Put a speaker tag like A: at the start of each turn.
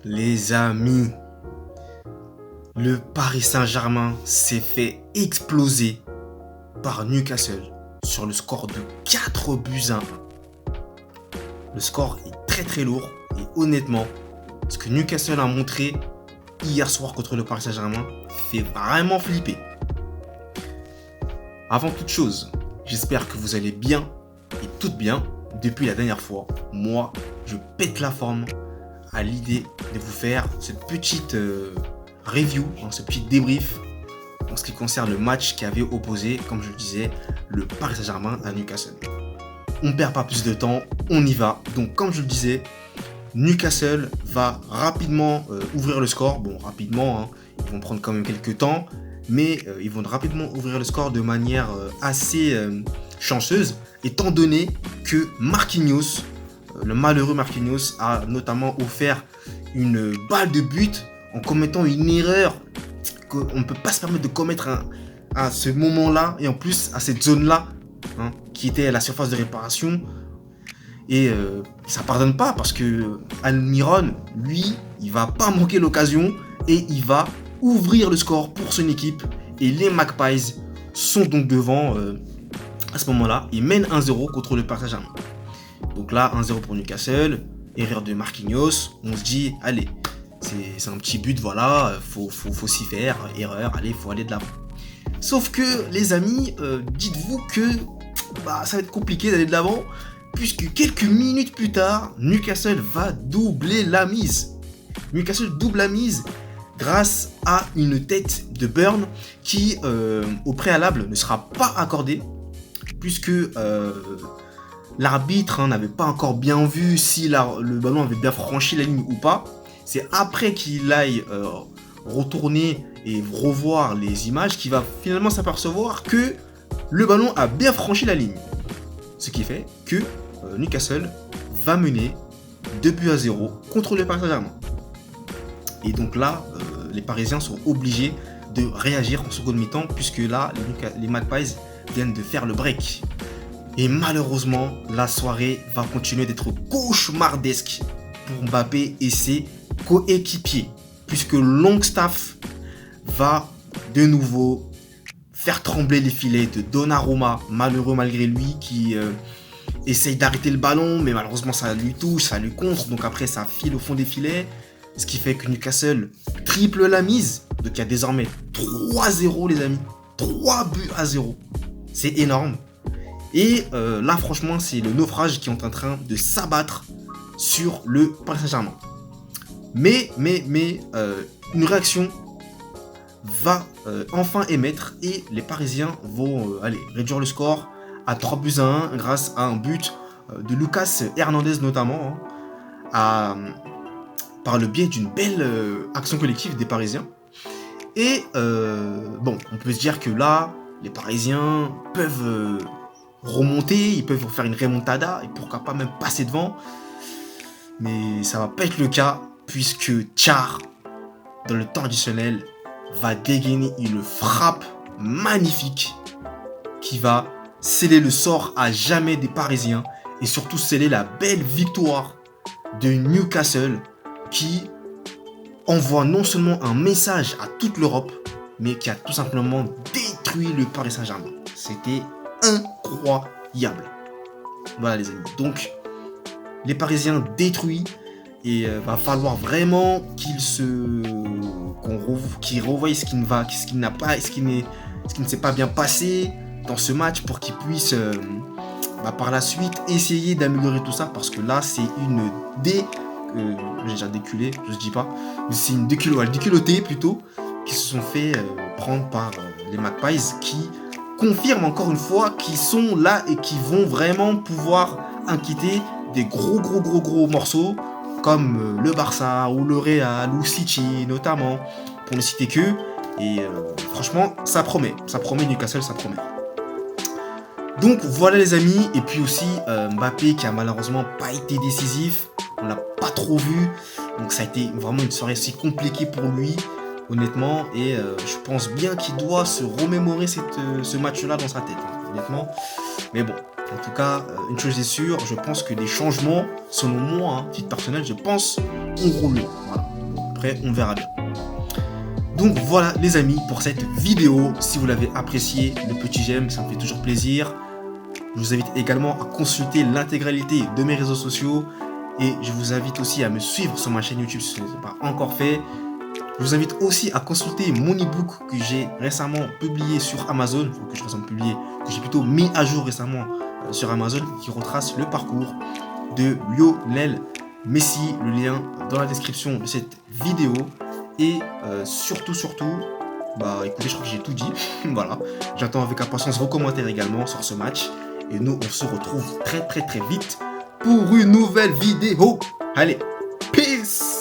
A: Les amis, le Paris Saint-Germain s'est fait exploser par Newcastle sur le score de 4 buts à 1. Le score est très très lourd et honnêtement, ce que Newcastle a montré hier soir contre le Paris Saint-Germain fait vraiment flipper. Avant toute chose, j'espère que vous allez bien et toutes bien. Depuis la dernière fois, moi, je pète la forme à l'idée de vous faire cette petite review, ce petit débrief en ce qui concerne le match qui avait opposé, comme je le disais, le Paris Saint-Germain à Newcastle. On ne perd pas plus de temps, on y va. Donc comme je le disais, Newcastle va rapidement ouvrir le score. Bon, rapidement, hein, ils vont prendre quand même quelques temps, mais ils vont rapidement ouvrir le score de manière assez chanceuse, étant donné que Marquinhos, le malheureux Marquinhos, a notamment offert une balle de but en commettant une erreur qu'on ne peut pas se permettre de commettre à ce moment-là, et en plus à cette zone-là, hein, qui était à la surface de réparation. Et ça pardonne pas parce que Almiron, lui, il va pas manquer l'occasion et il va ouvrir le score pour son équipe. Et les Magpies sont donc devant à ce moment-là. Ils mènent 1-0 contre le Paris Saint-Germain. Donc là, 1-0 pour Newcastle, erreur de Marquinhos. On se dit, allez, c'est un petit but, voilà, faut s'y faire, erreur, allez, faut aller de l'avant. Sauf que, les amis, dites-vous que ça va être compliqué d'aller de l'avant, puisque quelques minutes plus tard, Newcastle va doubler la mise. Newcastle double la mise grâce à une tête de Burn qui, au préalable, ne sera pas accordée, puisque l'arbitre n'avait pas encore bien vu si le ballon avait bien franchi la ligne ou pas. C'est après qu'il aille retourner et revoir les images qu'il va finalement s'apercevoir que le ballon a bien franchi la ligne. Ce qui fait que Newcastle va mener 2-0 contre le Paris Saint-Germain. Et donc là, les Parisiens sont obligés de réagir en seconde mi-temps, puisque là, les Magpies viennent de faire le break. Et malheureusement, la soirée va continuer d'être cauchemardesque pour Mbappé et ses coéquipiers, puisque Longstaff va de nouveau faire trembler les filets de Donnarumma, malheureux malgré lui, qui essaye d'arrêter le ballon, mais malheureusement ça lui touche, ça lui contre, donc après ça file au fond des filets, ce qui fait que Newcastle triple la mise, donc il y a désormais 3-0 les amis, 3-0, c'est énorme. Et là franchement c'est le naufrage qui est en train de s'abattre sur le Paris Saint-Germain. Mais une réaction va enfin émettre et les Parisiens vont réduire le score à 3-1 grâce à un but de Lucas Hernandez notamment, par le biais d'une belle action collective des Parisiens. Et on peut se dire que là, les Parisiens peuvent remonter, ils peuvent faire une remontada et pourquoi pas même passer devant. Mais ça va pas être le cas puisque Tchar, dans le temps additionnel, va dégainer une frappe magnifique qui va sceller le sort à jamais des Parisiens et surtout sceller la belle victoire de Newcastle qui envoie non seulement un message à toute l'Europe, mais qui a tout simplement détruit le Paris Saint-Germain. C'était incroyable. Voilà les amis. Donc, les Parisiens détruits et va falloir vraiment qu'ils revoient ce qui ne s'est pas bien passé dans ce match pour qu'ils puissent par la suite essayer d'améliorer tout ça, parce que là c'est une j'ai déjà déculé, je ne dis pas, mais c'est une déculottée plutôt, qui se sont fait prendre par les Magpies, qui confirment encore une fois qu'ils sont là et qui vont vraiment pouvoir inquiéter des gros morceaux comme le Barça ou le Real ou City notamment, pour ne citer que. Et franchement ça promet Newcastle, ça promet. Donc voilà les amis, et puis aussi Mbappé qui a malheureusement pas été décisif, on l'a pas trop vu, donc ça a été vraiment une soirée assez compliquée pour lui honnêtement, et je pense bien qu'il doit se remémorer ce match-là dans sa tête, hein, honnêtement. Mais bon, en tout cas, une chose est sûre, je pense que des changements, selon moi, titre personnel, je pense, auront lieu. Voilà. Après, on verra bien. Donc voilà les amis pour cette vidéo. Si vous l'avez apprécié, le petit j'aime, ça me fait toujours plaisir. Je vous invite également à consulter l'intégralité de mes réseaux sociaux. Et je vous invite aussi à me suivre sur ma chaîne YouTube si ce n'est pas encore fait. Je vous invite aussi à consulter mon e-book que j'ai récemment publié sur Amazon. Que j'ai plutôt mis à jour récemment sur Amazon, qui retrace le parcours de Lionel Messi. Le lien dans la description de cette vidéo. Et surtout, écoutez, je crois que j'ai tout dit. Voilà, j'attends avec impatience vos commentaires également sur ce match. Et nous, on se retrouve très vite pour une nouvelle vidéo. Allez, peace!